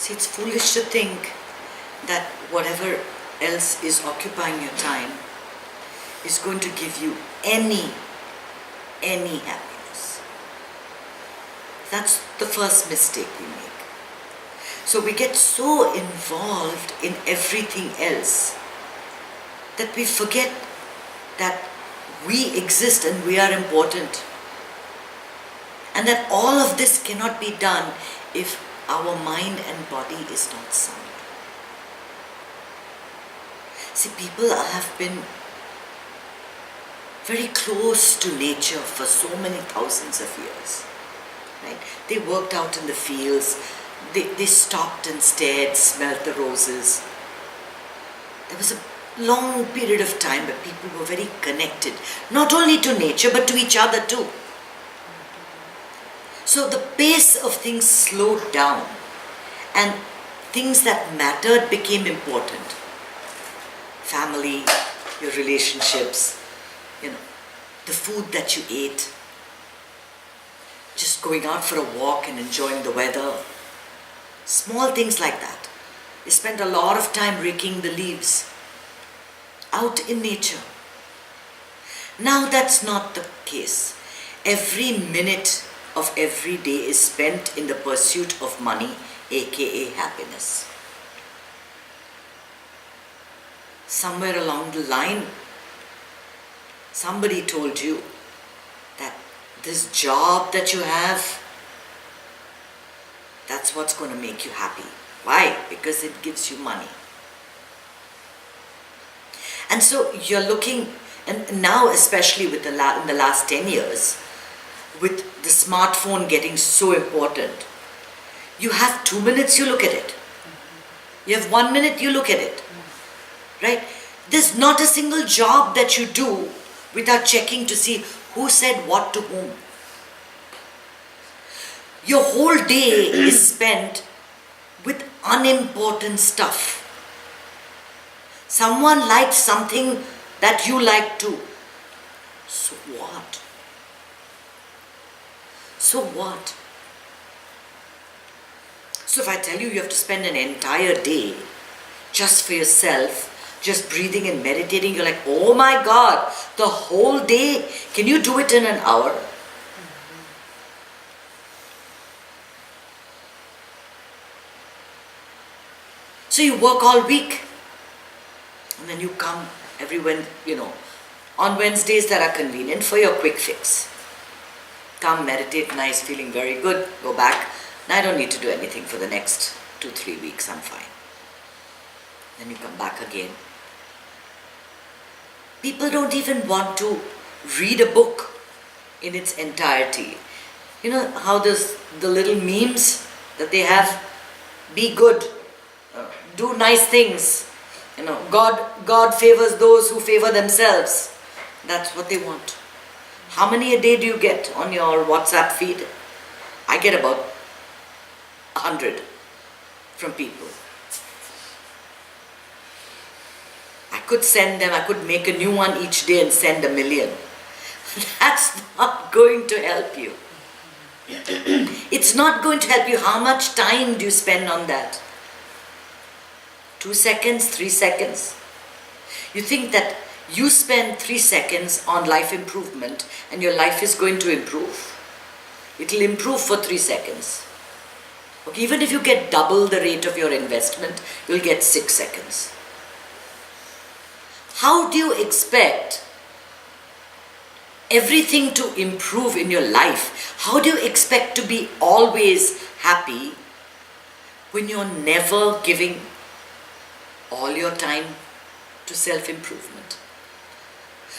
See, it's foolish to think that whatever else is occupying your time is going to give you any happiness. That's the first mistake we make. So we get so involved in everything else that we forget that we exist and we are important. And that all of this cannot be done if our mind and body is not sound. See, people have been very close to nature for so many thousands of years. Right? They worked out in the fields, they stopped and stared, smelled the roses. There was a long period of time where people were very connected, not only to nature but to each other too. So the pace of things slowed down and things that mattered became important. Family, your relationships, the food that you ate, just going out for a walk and enjoying the weather. Small things like that. They spent a lot of time raking the leaves out in nature. Now that's not the case. Every minute of every day is spent in the pursuit of money, aka happiness. Somewhere along the line, somebody told you that this job that you have, that's what's going to make you happy. Why? Because it gives you money. And so you're looking, and now especially in the last 10 years, with the smartphone getting so important, you have 2 minutes, you look at it. You have 1 minute, you look at it. Right? There's not a single job that you do without checking to see who said what to whom. Your whole day is spent with unimportant stuff. Someone likes something that you like too. So what? So what? So if I tell you have to spend an entire day just for yourself, just breathing and meditating, you're like, oh my God, the whole day, can you do it in an hour? So you work all week, and then you come on Wednesdays that are convenient for your quick fix. Come, meditate, nice, feeling very good, go back. Now I don't need to do anything for the next 2-3 weeks, I'm fine. Then you come back again. People don't even want to read a book in its entirety. You know how there's the little memes that they have? Be good, do nice things. God favors those who favor themselves. That's what they want. How many a day do you get on your WhatsApp feed? I get about 100 from people. I could make a new one each day and send 1 million. That's not going to help you. It's not going to help you. How much time do you spend on that? 2 seconds, 3 seconds. You think that you spend 3 seconds on life improvement and your life is going to improve? It will improve for 3 seconds. Okay, even if you get double the rate of your investment, you'll get 6 seconds. How do you expect everything to improve in your life? How do you expect to be always happy when you're never giving all your time to self-improvement?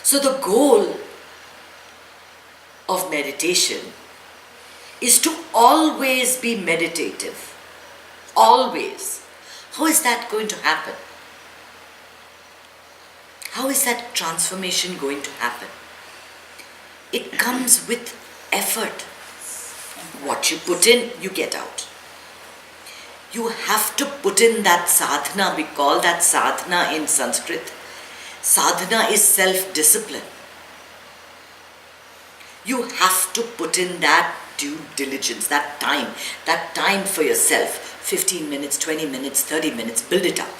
So the goal of meditation is to always be meditative. Always. How is that going to happen? How is that transformation going to happen? It comes with effort. What you put in, you get out. You have to put in that sadhana. We call that sadhana in Sanskrit. Sadhana is self-discipline. You have to put in that due diligence, that time for yourself 15 minutes, 20 minutes, 30 minutes, build it up.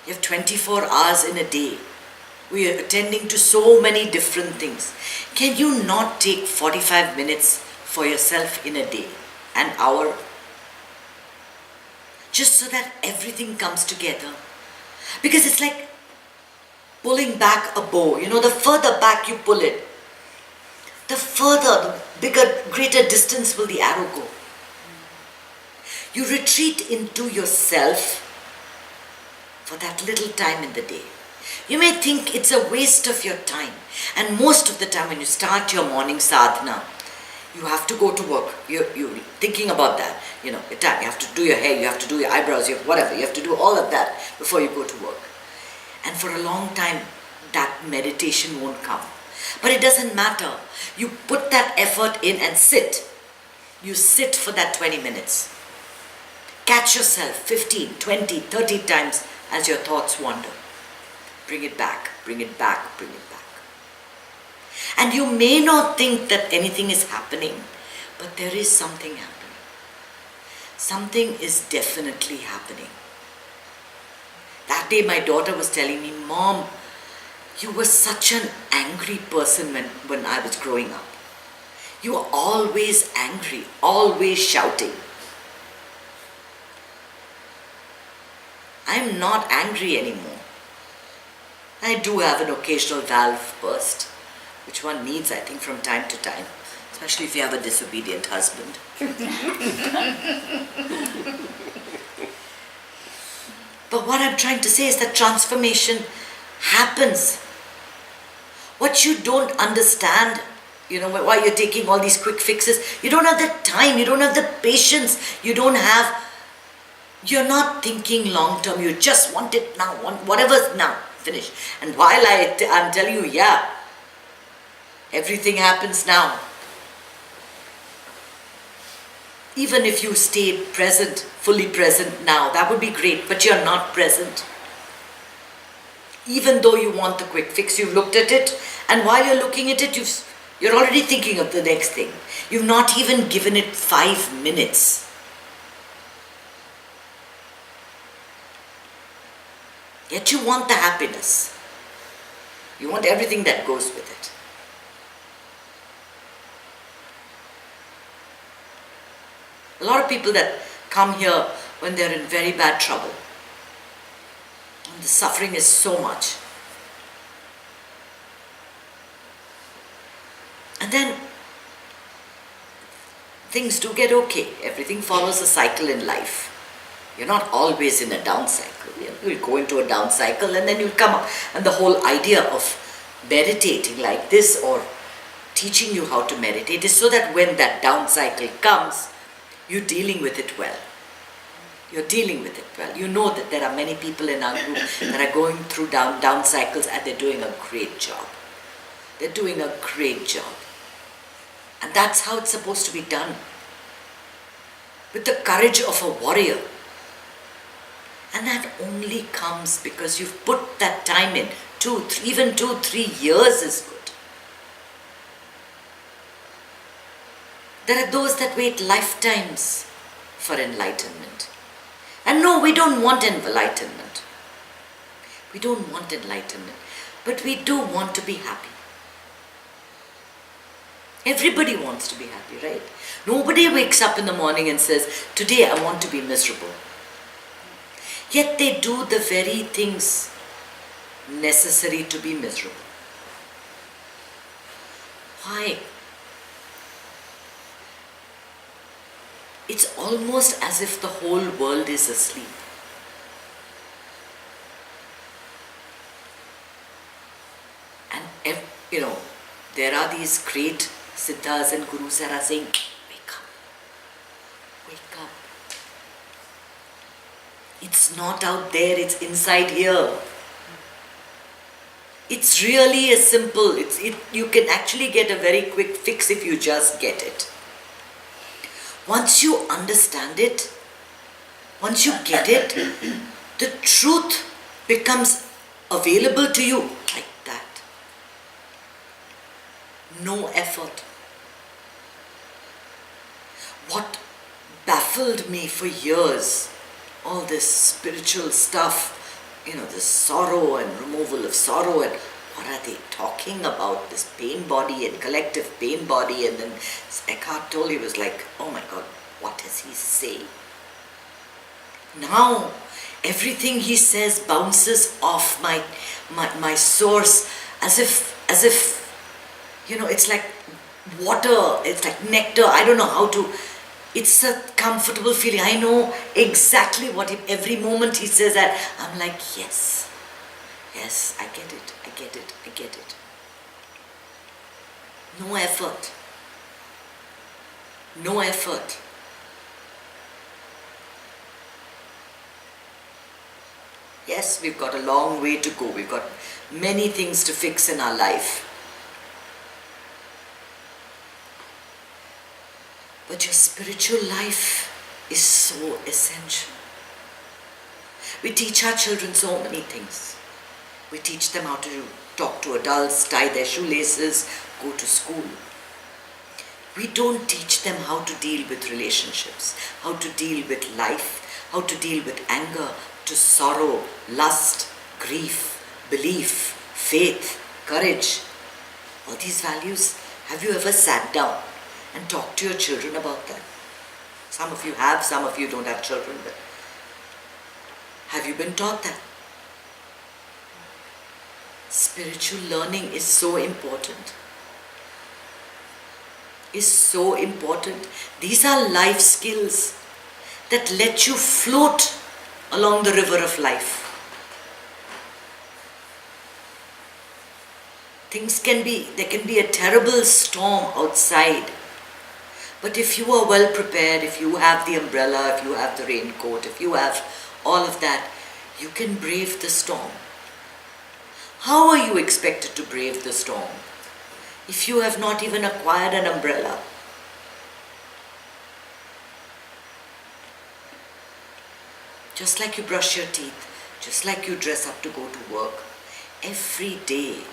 You have 24 hours in a day. We are attending to so many different things. Can you not take 45 minutes for yourself in a day, an hour? Just so that everything comes together. Because it's like pulling back a bow. You know, the further back you pull it, the further, the bigger, greater distance will the arrow go. You retreat into yourself for that little time in the day. You may think it's a waste of your time. And most of the time when you start your morning sadhana, you have to go to work. You're thinking about that. You know, you have to do your hair, you have to do your eyebrows, you have whatever. You have to do all of that before you go to work. And for a long time, that meditation won't come. But it doesn't matter. You put that effort in and sit. You sit for that 20 minutes. Catch yourself 15, 20, 30 times as your thoughts wander. Bring it back, bring it back, bring it back. And you may not think that anything is happening, but there is something happening. Something is definitely happening. That day my daughter was telling me, Mom, you were such an angry person when I was growing up. You were always angry, always shouting. I'm not angry anymore. I do have an occasional valve burst, which one needs, I think, from time to time, especially if you have a disobedient husband. But what I'm trying to say is that transformation happens. What you don't understand, you know, why you're taking all these quick fixes, you don't have the time, you don't have the patience, you're not thinking long term, you just want it now, whatever's now, finish. And while I'm telling you, yeah, everything happens now. Even if you stayed present, fully present now, that would be great, but you're not present. Even though you want the quick fix, you've looked at it, and while you're looking at it, you're already thinking of the next thing. You've not even given it 5 minutes. Yet you want the happiness. You want everything that goes with it. A lot of people that come here when they're in very bad trouble, and the suffering is so much. And then things do get okay. Everything follows a cycle in life. You're not always in a down cycle. You'll go into a down cycle and then you'll come up. And the whole idea of meditating like this or teaching you how to meditate is so that when that down cycle comes, you're dealing with it well. You're dealing with it well. You know that there are many people in our group that are going through down cycles and they're doing a great job. They're doing a great job. And that's how it's supposed to be done. With the courage of a warrior. And that only comes because you've put that time in. 2, 3 years is good. There are those that wait lifetimes for enlightenment. And no, we don't want enlightenment. We don't want enlightenment. But we do want to be happy. Everybody wants to be happy, right? Nobody wakes up in the morning and says, today I want to be miserable. Yet they do the very things necessary to be miserable. Why? It's almost as if the whole world is asleep. And, there are these great siddhas and gurus that are saying, wake up, wake up. It's not out there, it's inside here. It's really as simple. You can actually get a very quick fix if you just get it. Once you understand it, once you get it, the truth becomes available to you like that. No effort. What baffled me for years. All this spiritual stuff, this sorrow and removal of sorrow, and what are they talking about? This pain body and collective pain body. And then Eckhart Tolle, he was like, oh my God, what does he say? Now, everything he says bounces off my source as if, it's like water, it's like nectar. I don't know how to, it's a comfortable feeling. I know exactly every moment he says that, I'm like, yes, I get it. No effort. Yes, we've got a long way to go. We've got many things to fix in our life. But your spiritual life is so essential. We teach our children so many things. We teach them how to talk to adults, tie their shoelaces, go to school. We don't teach them how to deal with relationships, how to deal with life, how to deal with anger, to sorrow, lust, grief, belief, faith, courage. All these values, have you ever sat down and talked to your children about that? Some of you have, some of you don't have children, but have you been taught that? Spiritual learning is so important. These are life skills that let you float along the river of life. There can be a terrible storm outside. But if you are well prepared, if you have the umbrella, if you have the raincoat, if you have all of that, you can brave the storm. How are you expected to brave the storm if you have not even acquired an umbrella? Just like you brush your teeth, just like you dress up to go to work, every day,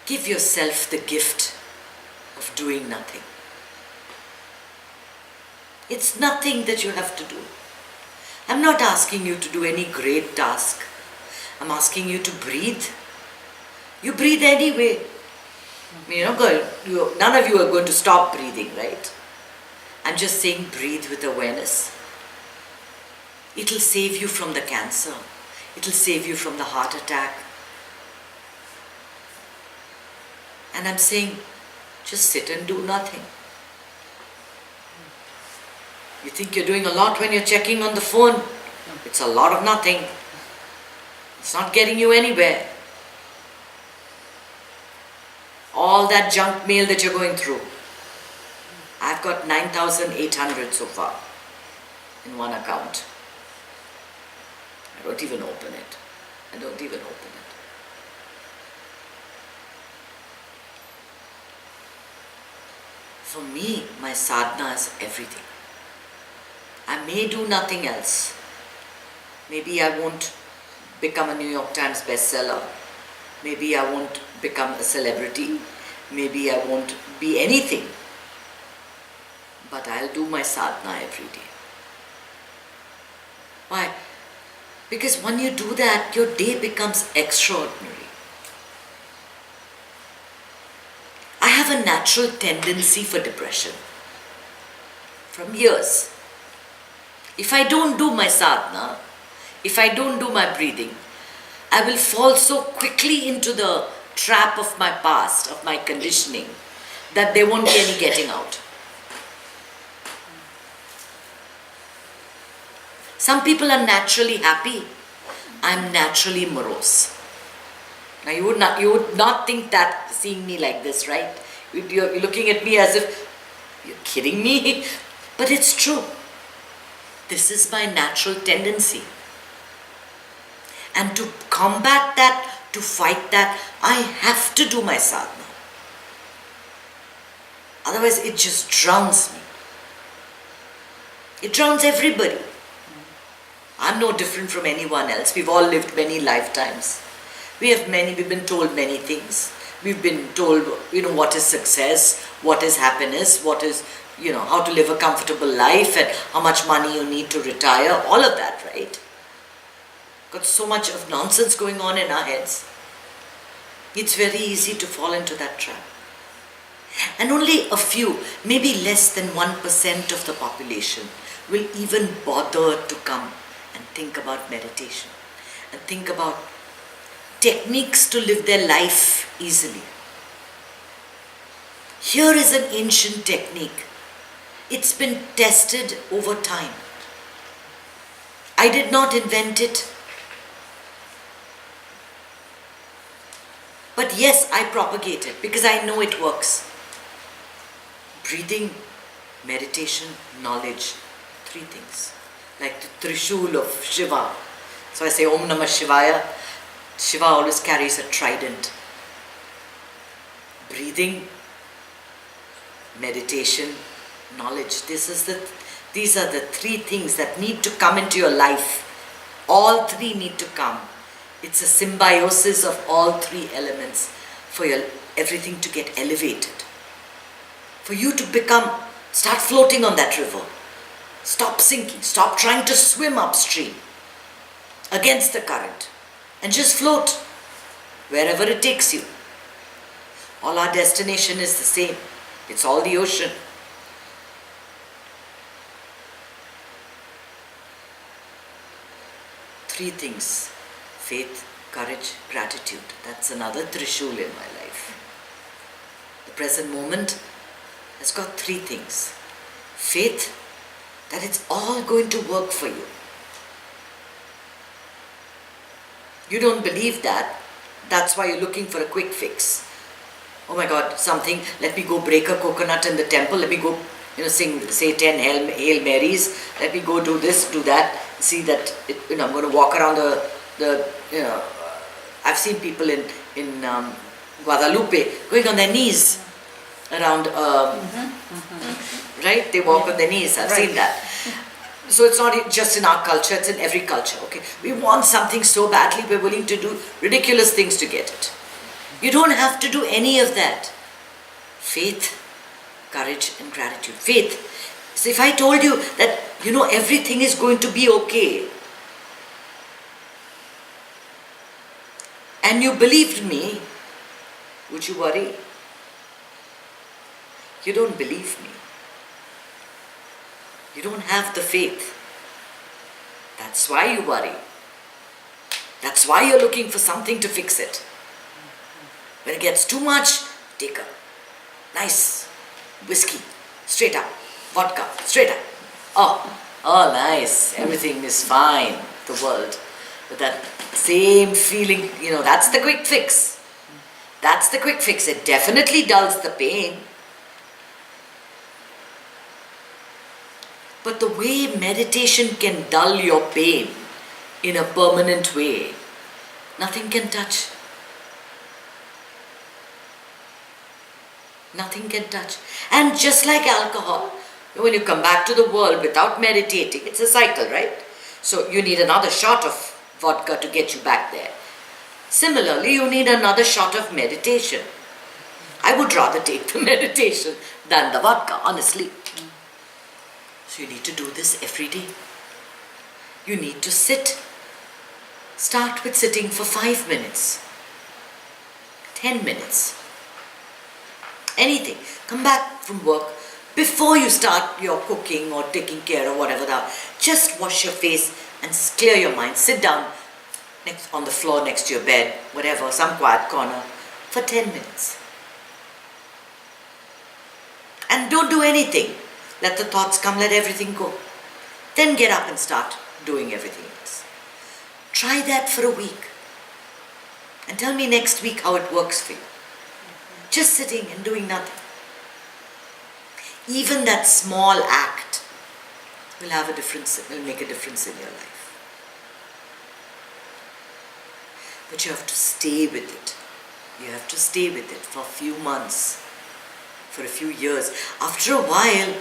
give yourself the gift of doing nothing. It's nothing that you have to do. I'm not asking you to do any great task. I'm asking you to breathe. You breathe anyway. None of you are going to stop breathing, right? I'm just saying breathe with awareness. It'll save you from the cancer. It'll save you from the heart attack. And I'm saying, just sit and do nothing. You think you're doing a lot when you're checking on the phone. It's a lot of nothing. It's not getting you anywhere. All that junk mail that you're going through. I've got 9,800 so far in one account. I don't even open it. For me, my sadhana is everything. I may do nothing else. Maybe I won't become a New York Times bestseller. Maybe I won't become a celebrity. Maybe I won't be anything. But I'll do my sadhana every day. Why? Because when you do that, your day becomes extraordinary. I have a natural tendency for depression. From years. If I don't do my sadhana, if I don't do my breathing, I will fall so quickly into the trap of my past, of my conditioning, that there won't be any getting out. Some people are naturally happy. I'm naturally morose. Now you would not think that seeing me like this, right? You're looking at me as if, you're kidding me? But it's true. This is my natural tendency. And to combat that, to fight that, I have to do my sadhana. Otherwise it just drowns me. It drowns everybody. I'm no different from anyone else. We've all lived many lifetimes. We've been told many things. We've been told, what is success, what is happiness, what is how to live a comfortable life and how much money you need to retire, all of that, right? Got so much of nonsense going on in our heads. It's very easy to fall into that trap. And only a few, maybe less than 1% of the population will even bother to come and think about meditation and think about techniques to live their life easily. Here is an ancient technique. It's been tested over time. I did not invent it. But yes, I propagate it because I know it works. Breathing, meditation, knowledge, 3 things. Like the Trishul of Shiva. So I say Om Namah Shivaya. Shiva always carries a trident. Breathing, meditation, knowledge. These are the 3 things that need to come into your life. All 3 need to come. It's a symbiosis of all 3 elements for everything to get elevated. For you to start floating on that river. Stop sinking. Stop trying to swim upstream against the current and just float wherever it takes you. All our destination is the same. It's all the ocean. Three things: faith, courage, gratitude. That's another Trishul in my life. The present moment has got 3 things. Faith, that it's all going to work for you. You don't believe that. That's why you're looking for a quick fix. Oh my God, something, let me go break a coconut in the temple, let me go, say 10 Hail Marys, let me go do this, do that, see that, I'm going to walk around I've seen people in Guadalupe going on their knees around, right? They walk on their knees, I've seen that. So it's not just in our culture, it's in every culture, okay? We want something so badly, we're willing to do ridiculous things to get it. You don't have to do any of that. Faith, courage and gratitude. Faith. So if I told you that, everything is going to be okay, and you believed me, would you worry? You don't believe me. You don't have the faith. That's why you worry. That's why you're looking for something to fix it. When it gets too much, take a nice whiskey, straight up, vodka, straight up. Oh, nice, everything is fine, the world. But that same feeling, that's the quick fix. That's the quick fix. It definitely dulls the pain. But the way meditation can dull your pain in a permanent way, nothing can touch. Nothing can touch. And just like alcohol, when you come back to the world without meditating, it's a cycle, right? So you need another shot of vodka to get you back there. Similarly, you need another shot of meditation. I would rather take the meditation than the vodka, honestly. So you need to do this every day. You need to sit. Start with sitting for 5 minutes, 10 minutes. Anything. Come back from work. Before you start your cooking or taking care of whatever just wash your face and clear your mind. Sit down on the floor next to your bed, whatever, some quiet corner, for 10 minutes. And don't do anything. Let the thoughts come, let everything go. Then get up and start doing everything else. Try that for a week. And tell me next week how it works for you. Just sitting and doing nothing. Even that small act will have a difference, will make a difference in your life. But you have to stay with it. You have to stay with it for a few months, for a few years. After a while,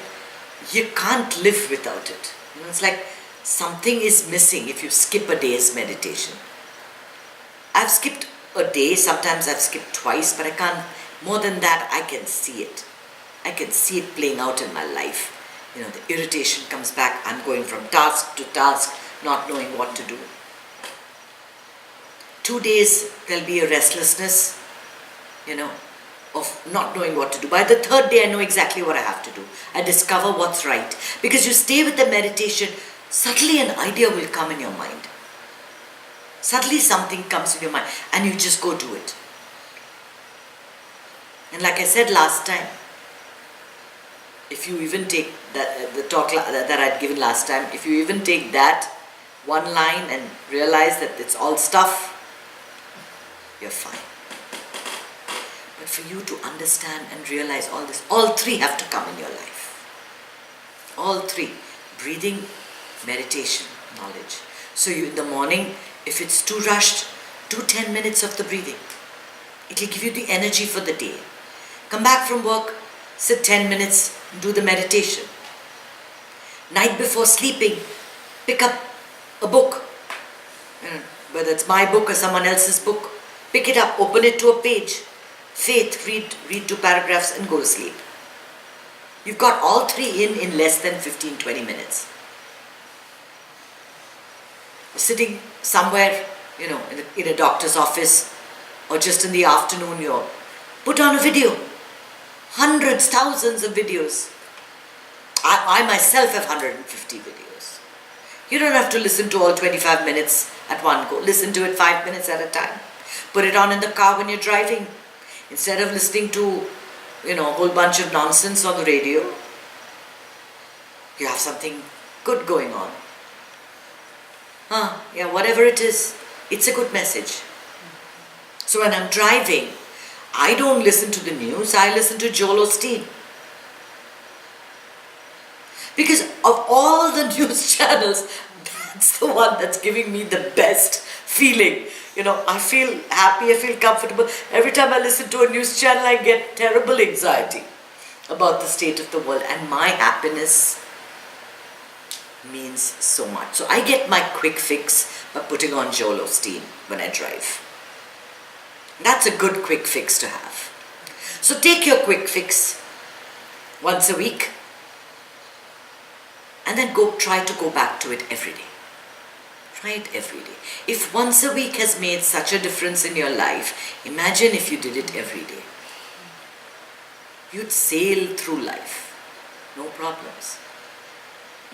you can't live without it. It's like something is missing if you skip a day's meditation. I've skipped a day, sometimes I've skipped twice, but I can't. More than that, I can see it. I can see it playing out in my life. The irritation comes back. I'm going from task to task, not knowing what to do. 2 days, there'll be a restlessness, of not knowing what to do. By the 3rd day, I know exactly what I have to do. I discover what's right. Because you stay with the meditation, suddenly an idea will come in your mind. Suddenly something comes in your mind and you just go do it. And like I said last time, if you even take the talk that I'd given last time, if you even take that one line and realize that it's all stuff, you're fine. But for you to understand and realize all this, all 3 have to come in your life. All 3. Breathing, meditation, knowledge. So you, in the morning, if it's too rushed, do 10 minutes of the breathing. It will give you the energy for the day. Come back from work, sit 10 minutes, do the meditation. Night before sleeping, pick up a book. Whether it's my book or someone else's book, pick it up, open it to a page. Faith, read 2 paragraphs and go to sleep. You've got all 3 in less than 15-20 minutes. Sitting somewhere, in a doctor's office or just in the afternoon, you put on a video. Hundreds, thousands of videos. I myself have 150 videos. You don't have to listen to all 25 minutes at one go. Listen to it 5 minutes at a time. Put it on in the car when you're driving. Instead of listening to, a whole bunch of nonsense on the radio, you have something good going on. Whatever it is, it's a good message. So when I'm driving, I don't listen to the news, I listen to Joel Osteen. Because of all the news channels, that's the one that's giving me the best feeling. I feel happy, I feel comfortable. Every time I listen to a news channel, I get terrible anxiety about the state of the world. And my happiness means so much. So I get my quick fix by putting on Joel Osteen when I drive. That's a good quick fix to have. So take your quick fix once a week and then try to go back to it every day. Try it every day. If once a week has made such a difference in your life, imagine if you did it every day. You'd sail through life. No problems.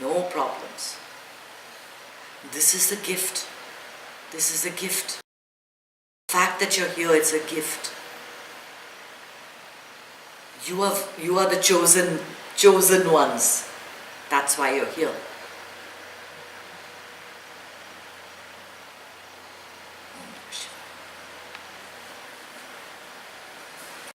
No problems. This is the gift. This is a gift. The fact that you're here, it's a gift. You are the chosen ones. That's why you're here.